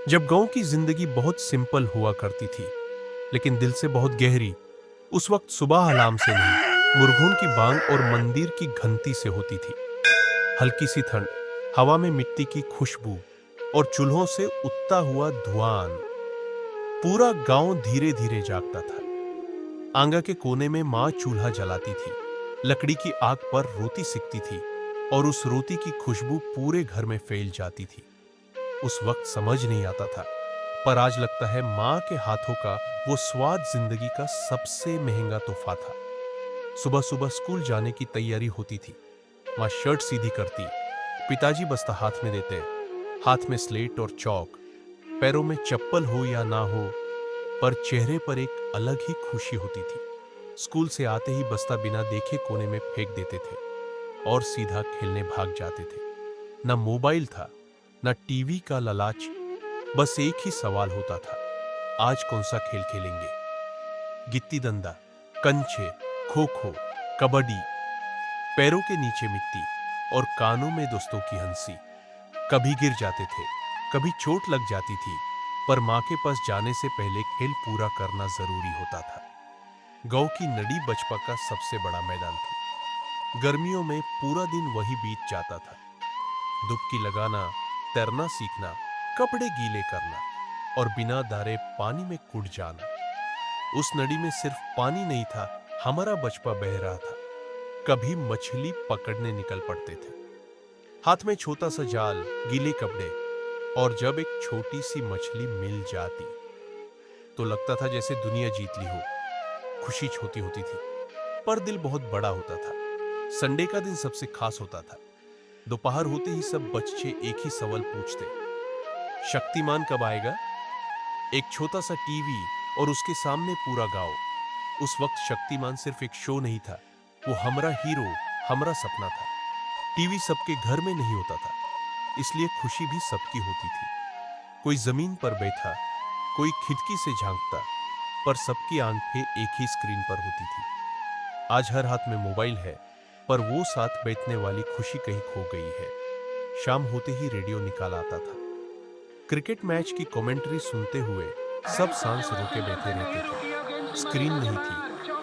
जब गांव की जिंदगी बहुत सिंपल हुआ करती थी, लेकिन दिल से बहुत गहरी। उस वक्त सुबह अलार्म से नहीं, मुर्गों की बांग और मंदिर की घंटी से होती थी। हल्की सी ठंड, हवा में मिट्टी की खुशबू और चूल्हों से उठता हुआ धुआं। पूरा गांव धीरे धीरे जागता था। आंगन के कोने में माँ चूल्हा जलाती थी, लकड़ी की आग पर रोटी सिकती थी और उस रोटी की खुशबू पूरे घर में फैल जाती थी। उस वक्त समझ नहीं आता था, पर आज लगता है माँ के हाथों का वो स्वाद जिंदगी का सबसे महंगा तोहफा था। सुबह सुबह स्कूल जाने की तैयारी होती थी। माँ शर्ट सीधी करती, पिताजी बस्ता हाथ में देते, हाथ में स्लेट और चौक, पैरों में चप्पल हो या ना हो, पर चेहरे पर एक अलग ही खुशी होती थी। स्कूल से आते ही बस्ता बिना देखे कोने में फेंक देते थे और सीधा खेलने भाग जाते थे। न मोबाइल था, न टीवी का लालच, बस एक ही सवाल होता था, आज कौन सा खेल खेलेंगे। गिट्टी दंडा, कंचे, खो खो, कबड्डी, पैरों के नीचे मिट्टी और कानों में दोस्तों की हंसी। कभी गिर जाते थे, कभी चोट लग जाती थी, पर मां के पास जाने से पहले खेल पूरा करना जरूरी होता था। गांव की नदी बचपन का सबसे बड़ा मैदान था। गर्मियों में पूरा दिन वही बीत जाता था। डुबकी लगाना, तैरना सीखना, कपड़े गीले करना और बिना दारे पानी में कूद जाना। उस नदी में सिर्फ पानी नहीं था, हमारा बचपन बह रहा था। कभी मछली पकड़ने निकल पड़ते थे, हाथ में छोटा सा जाल, गीले कपड़े, और जब एक छोटी सी मछली मिल जाती तो लगता था जैसे दुनिया जीत ली हो। खुशी छोटी होती थी, पर दिल बहुत बड़ा होता था। संडे का दिन सबसे खास होता था। दोपहर होते ही सब बच्चे एक ही सवाल पूछते, शक्तिमान कब आएगा। एक छोटा सा टीवी और उसके सामने पूरा गांव। उस वक्त शक्तिमान सिर्फ एक शो नहीं था, वो हमारा हीरो, हमारा सपना था। टीवी सबके घर में नहीं होता था, इसलिए खुशी भी सबकी होती थी। कोई जमीन पर बैठा, कोई खिड़की से झांकता, पर सबकी आंखें एक ही स्क्रीन पर होती थी। आज हर हाथ में मोबाइल है, पर वो साथ बैठने वाली खुशी कहीं खो गई है। शाम होते ही रेडियो निकाल आता था। क्रिकेट मैच की कमेंट्री सुनते हुए सब सांस रोके बैठे रहते थे। स्क्रीन नहीं थी,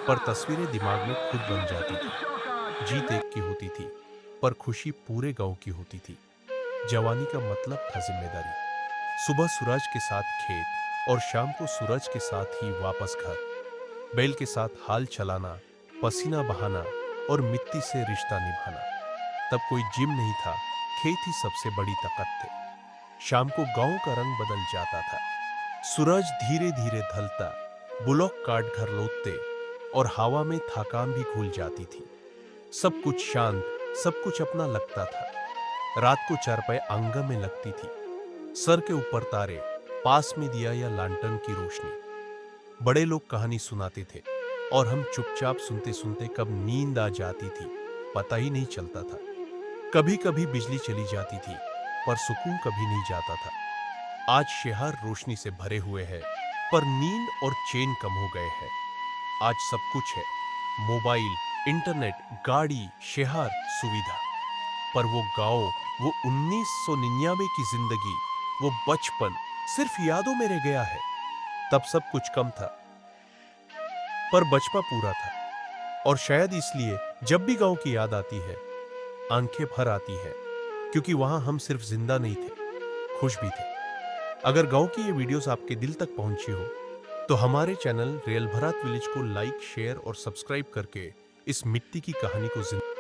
पर तस्वीरें दिमाग में खुद बन जाती थी। जीत एक की होती थी, पर खुशी पूरे गांव की होती थी। जवानी का मतलब था जिम्मेदारी। सुबह सूरज के साथ खेत और शाम को सूरज के साथ ही वापस घर। बैल के साथ हाल चलाना, पसीना बहाना और मिट्टी से रिश्ता निभाना। तब कोई जिम नहीं था, खेत ही सबसे बड़ी ताकत थे। शाम को गांव का रंग बदल जाता था। सूरज धीरे धीरे ढलता, बुलॉक काट घर लौटते और हवा में थकान भी घुल जाती थी। सब कुछ शांत, सब कुछ अपना लगता था। रात को चारपाई आंगन में लगती थी, सर के ऊपर तारे, पास में दिया या लांटन की रोशनी। बड़े लोग कहानी सुनाते थे और हम चुपचाप सुनते सुनते कब नींद आ जाती थी पता ही नहीं चलता था। कभी कभी बिजली चली जाती थी, पर सुकून कभी नहीं जाता था। आज शहर रोशनी से भरे हुए हैं, पर नींद और चैन कम हो गए हैं। आज सब कुछ है, मोबाइल, इंटरनेट, गाड़ी, शहर, सुविधा, पर वो गांव, वो 1999 की जिंदगी, वो बचपन सिर्फ यादों में रह गया है। तब सब कुछ कम था, पर बचपन पूरा था। और शायद इसलिए जब भी गांव की याद आती है, आंखें भर आती है, क्योंकि वहां हम सिर्फ जिंदा नहीं थे, खुश भी थे। अगर गांव की ये वीडियोस आपके दिल तक पहुंची हो, तो हमारे चैनल रियल भरात विलेज को लाइक, शेयर और सब्सक्राइब करके इस मिट्टी की कहानी को जिंदा